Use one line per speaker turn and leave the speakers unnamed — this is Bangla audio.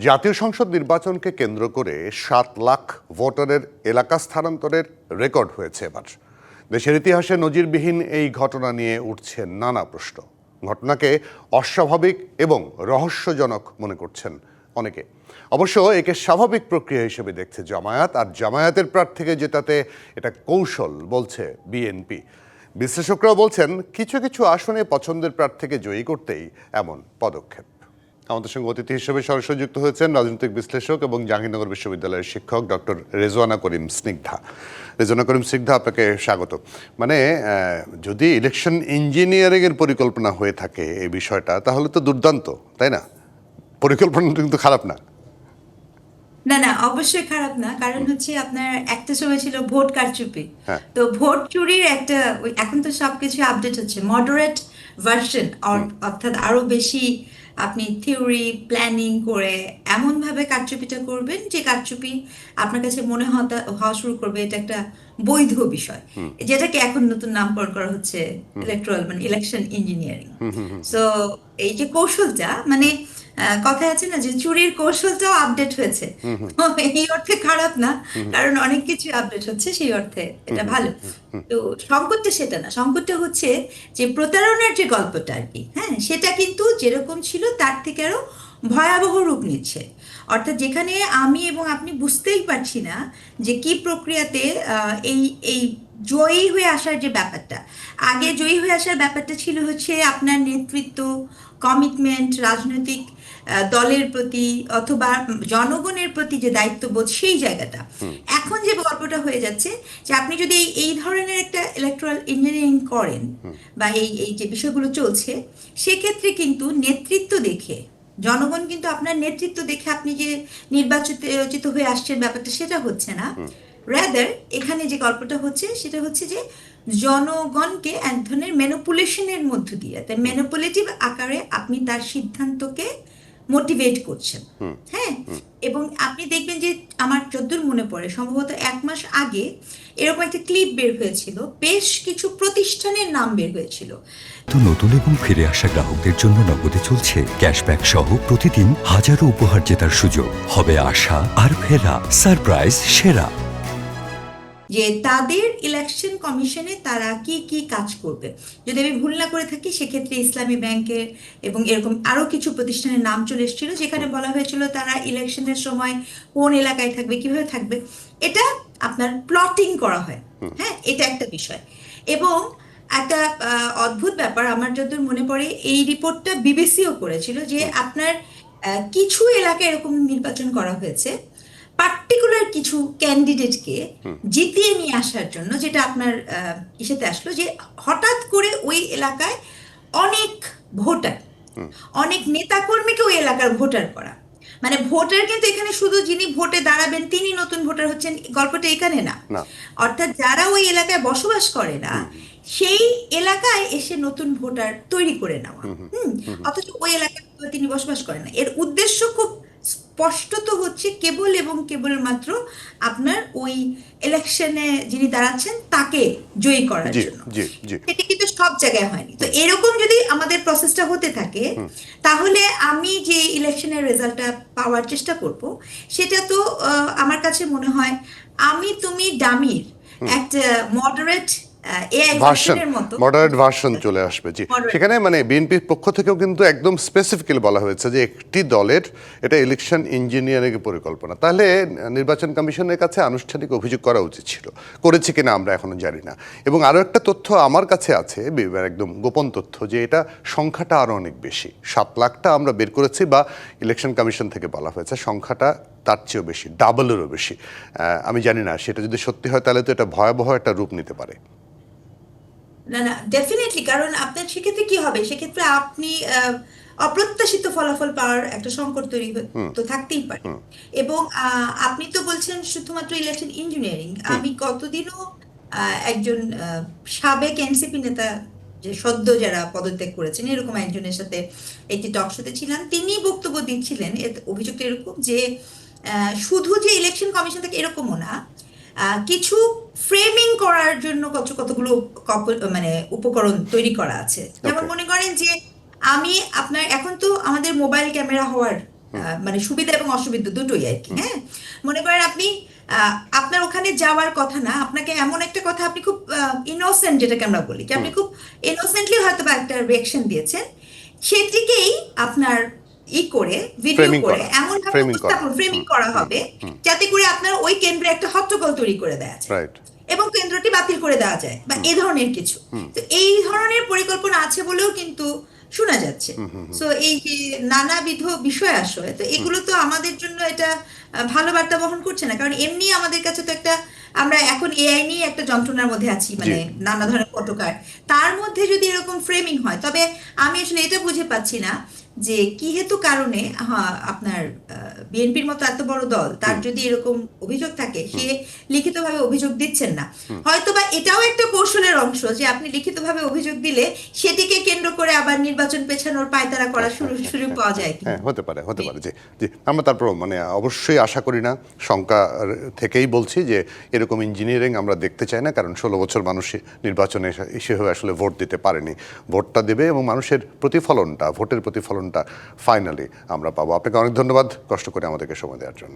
জাতীয় সংসদ নির্বাচনকে কেন্দ্র করে ৭ লাখ ভোটারের এলাকা স্থানান্তরের রেকর্ড হয়েছে এবার। দেশের ইতিহাসে নজিরবিহীন এই ঘটনা নিয়ে উঠছে নানা প্রশ্ন। ঘটনাকে অস্বাভাবিক এবং রহস্যজনক মনে করছেন অনেকে। অবশ্য একে স্বাভাবিক প্রক্রিয়া হিসেবে দেখছে জামায়াত, আর জামায়াতের প্রার্থীকে জেতাতে এটা কৌশল বলছে বিএনপি। বিশ্লেষকরাও বলছেন কিছু কিছু আসনে পছন্দের প্রার্থীকে জয়ী করতেই এমন পদক্ষেপ। আমাদের সঙ্গে অতিথি হিসেবে সরাসরি যুক্ত হয়েছেন রাজনৈতিক বিশ্লেষক এবং জাহাঙ্গীরনগর বিশ্ববিদ্যালয়ের শিক্ষক ডক্টর রেজওয়ানা করিম স্নিগ্ধা। রেজওয়ানা করিম স্নিগ্ধা, আপনাকে স্বাগত। যদি ইলেকশন ইঞ্জিনিয়ারিংয়ের পরিকল্পনা হয়ে থাকে এই বিষয়টা, তাহলে তো দুর্দান্ত, তাই না? পরিকল্পনাটা কিন্তু খারাপ না।
না না, অবশ্যই খারাপ না। কারণ হচ্ছে আপনার একটা সময় ছিল ভোট কারচুপি।
হ্যাঁ।
তো ভোট চুরির একটা এখন তো সবকিছু আপডেট হচ্ছে, মডারেট ভার্সন, অর্থাৎ আরো বেশি আপনি থিওরি প্ল্যানিং করে এমন ভাবে কারচুপিটা করবেন যে কারচুপি আপনার কাছে মনে হওয়া শুরু করবে এটা একটা বৈধ বিষয়, যেটাকে এখন নতুন নামকরণ করা হচ্ছে ইলেকট্রাল মানে ইলেকশন ইঞ্জিনিয়ারিং। সো এই যে কৌশলটা মানে কথায় আছে না যে চুরির কৌশলটাও আপডেট হয়েছে। তো এই অর্থে খারাপ না, কারণ অনেক কিছু আপডেট হচ্ছে, সেই অর্থে এটা ভালো। তো সংকটটা সেটা না, সংকটটা হচ্ছে যে প্রতারণার যে গল্পটা আর কি, হ্যাঁ, সেটা কিন্তু যেরকম ছিল তার থেকে আরো ভয়াবহ রূপ নিচ্ছে। অর্থাৎ যেখানে আমি এবং আপনি বুঝতেই পারছি না যে কি প্রক্রিয়াতে এই এই জয়ী হয়ে আসার যে ব্যাপারটা, আগে জয়ী হয়ে আসার ব্যাপারটা ছিল হচ্ছে আপনার নেতৃত্ব, কমিটমেন্ট, রাজনৈতিক দলের প্রতি অথবা জনগণের প্রতি যে দায়িত্ববোধ, সেই জায়গাটা। এখন যে গল্পটা হয়ে যাচ্ছে যে আপনি যদি এই ধরনের একটা ইলেকট্রাল ইঞ্জিনিয়ারিং করেন বা এই এই যে বিষয়গুলো চলছে, সেক্ষেত্রে কিন্তু নেতৃত্ব দেখে জনগণ কিন্তু আপনার নেতৃত্ব দেখে আপনি যে নির্বাচিত হয়ে আসছেন ব্যাপারটা সেটা হচ্ছে না। রাদার এখানে যে গল্পটা হচ্ছে সেটা হচ্ছে যে জনগণকে এক ধরনের ম্যানিপুলেশনের মধ্য দিয়ে, তাই ম্যানিপুলেটিভ আকারে আপনি তার সিদ্ধান্তকে মোটিভেট করছেন। হ্যাঁ, এবং আপনি দেখবেন যে আমার যতদূর মনে পড়ে সম্ভবত 1 মাস আগে এরকম একটা ক্লিপ বের হয়েছিল, বেশ কিছু প্রতিষ্ঠানের নাম বের হয়েছিল।
তো নতুন এবং ফিরে আসা গ্রাহকদের জন্য নগদে চলছে ক্যাশব্যাক সহ প্রতিদিন হাজারো উপহার জেতার সুযোগ। হবে আশা আর ফেরা, সারপ্রাইজ সেরা।
যে তাদের ইলেকশন কমিশনে তারা কি কি কাজ করবে। যদি আমি ভুল না করে থাকি সেক্ষেত্রে ইসলামী ব্যাংকের এবং এরকম আরো কিছু প্রতিষ্ঠানের নাম চলে এসেছিল, যেখানে বলা হয়েছিল তারা ইলেকশনের সময় কোন এলাকায় থাকবে, কিভাবে থাকবে, এটা আপনার প্লটিং করা হয়। হ্যাঁ, এটা একটা বিষয়। এবং একটা অদ্ভুত ব্যাপার আমার যতদূর মনে পড়ে, এই রিপোর্টটা বিবিসিও করেছিল যে আপনার কিছু এলাকায় এরকম নির্বাচন করা হয়েছে পার্টিকুলার কিছু ক্যান্ডিডেটকে জিতিয়ে নিয়ে আসার জন্য, যেটা আপনার ইসেতে আসলো যে হঠাৎ করে ওই এলাকায় অনেক ভোটার, অনেক নেতাকর্মীকে ওই এলাকার ভোটার করা। মানে ভোটার কিন্তু এখানে শুধু যিনি ভোটে দাঁড়াবেন তিনি নতুন ভোটার হচ্ছেন, গল্পটা এখানে না। অর্থাৎ যারা ওই এলাকায় বসবাস করে না সেই এলাকায় এসে নতুন ভোটার তৈরি করে নেওয়া। অথচ ওই এলাকায় তিনি বসবাস করেন না। এর উদ্দেশ্য খুব স্পষ্টত হচ্ছে কেবল এবং কেবলমাত্র আপনার ওই ইলেকশনে যিনি দাঁড়াচ্ছেন তাকে জয়ী করার জন্য। সেটা কিন্তু সব জায়গায় হয়নি। তো এরকম যদি আমাদের প্রসেসটা হতে থাকে, তাহলে আমি যে ইলেকশনের রেজাল্টটা পাওয়ার চেষ্টা করব, সেটা তো আমার কাছে মনে হয় আমি তুমি ডামির একটা মডারেট
ভার্সন চলে আসবে। জি, সেখানে বিএনপির পক্ষ থেকেও কিন্তু একদম স্পেসিফিক্যালি বলা হয়েছে যে একটি দলের এটা ইলেকশন ইঞ্জিনিয়ারিং এর পরিকল্পনা। তাহলে নির্বাচন কমিশনের কাছে আনুষ্ঠানিক অভিযোগ করা উচিত ছিল, করেছে কিনা আমরা এখনো জানি না। এবং আরো একটা তথ্য আমার কাছে আছে, একদম গোপন তথ্য, যে এটা সংখ্যাটা আরো অনেক বেশি। 7 লাখটা আমরা বের করেছি বা ইলেকশন কমিশন থেকে বলা হয়েছে, সংখ্যাটা তার চেয়েও বেশি, ডাবলেরও বেশি। আমি জানি না সেটা যদি সত্যি হয় তাহলে তো এটা ভয়াবহ একটা রূপ নিতে পারে।
না না, ডেফিনেটলি। কারণ আপনার সেক্ষেত্রে কি হবে, সেক্ষেত্রে আপনি অপ্রত্যাশিত ফলাফল পাওয়ার একটা সংকট তৈরি তো থাকতেই পারে। এবং আপনি তো বলছেন শুধুমাত্র ইলেকশন ইঞ্জিনিয়ারিং, আমি কতদিনও একজন সাবেক এনসিপি নেতা, যে সদ্য যারা পদত্যাগ করেছেন এরকম একজনের সাথে একটি টক শোতে ছিলাম, তিনি বক্তব্য দিচ্ছিলেন। অভিযোগটা এরকম যে শুধু যে ইলেকশন কমিশন থেকে এরকমও না, কিছু ফ্রেমিং করার জন্য কতগুলো মানে উপকরণ তৈরি করা আছে। যেমন মনে করেন যে আমি আপনার এখন তো আমাদের মোবাইল ক্যামেরা হওয়ার মানে সুবিধা এবং অসুবিধা দুটোই আর কি। হ্যাঁ, মনে করেন আপনি আপনার ওখানে যাওয়ার কথা না, আপনাকে এমন একটা কথা, আপনি খুব ইনোসেন্ট যেটাকে আমরা বলি, কি আপনি খুব ইনোসেন্টলি হয়তো বা একটা রিয়েকশন দিয়েছেন, সেটিকেই আপনার করে ভিডিও
Framing
করে
করা,
এমন ভাবে
framing করা।
উপস্থাপন ফ্রেমিং করা হবে যাতে করে আপনার ওই কেন্দ্রে একটা হট্টগোল তৈরি করে দেয়া যায়
রাইট।
এবং কেন্দ্রটি বাতিল করে দেওয়া যায় বা এ ধরনের কিছু। তো এই ধরনের পরিকল্পনা আছে বলেও কিন্তু শোনা যাচ্ছে। সো এই যে নানাবিধ বিষয় আসলে, তো এগুলো তো আমাদের জন্য এটা ভালো বার্তা বহন করছে না, কারণ এমনি আমাদের কাছে তো একটা, আমরা এখন এআই নিয়ে একটা যন্ত্রণার মধ্যে আছি, মানে নানা ধরনের পটকার, তার মধ্যে যদি এরকম ফ্রেমিং হয়, তবে আমি আসলে এটা বুঝে পাচ্ছি না যে কি হেতু কারণে আপনার বিএনপির মতো এত বড় দল, তার যদি এরকম অভিযোগ থাকে, সে লিখিতভাবে অভিযোগ দিচ্ছেন না। হয়তোবা এটাও একটা কৌশলের অংশ যে আপনি লিখিতভাবে অভিযোগ দিলে সেটিকে কেন্দ্র করে আবার নির্বাচন পেছানোর পায়তারা করার সুযোগ পাওয়া যায় কি।
হ্যাঁ, হতে পারে যে যে আমরা তারপর মানে অবশ্যই আশা করি না, শঙ্কা থেকেই বলছি যে এরকম ইঞ্জিনিয়ারিং আমরা দেখতে চাই না, কারণ 16 বছর মানুষ নির্বাচনে সেভাবে আসলে ভোট দিতে পারেনি। ভোটটা দেবে এবং মানুষের প্রতিফলনটা, ভোটের প্রতিফলনটা ফাইনালি আমরা পাবো। আপনাকে অনেক ধন্যবাদ কষ্ট করে আমাদেরকে সময় দেওয়ার জন্য।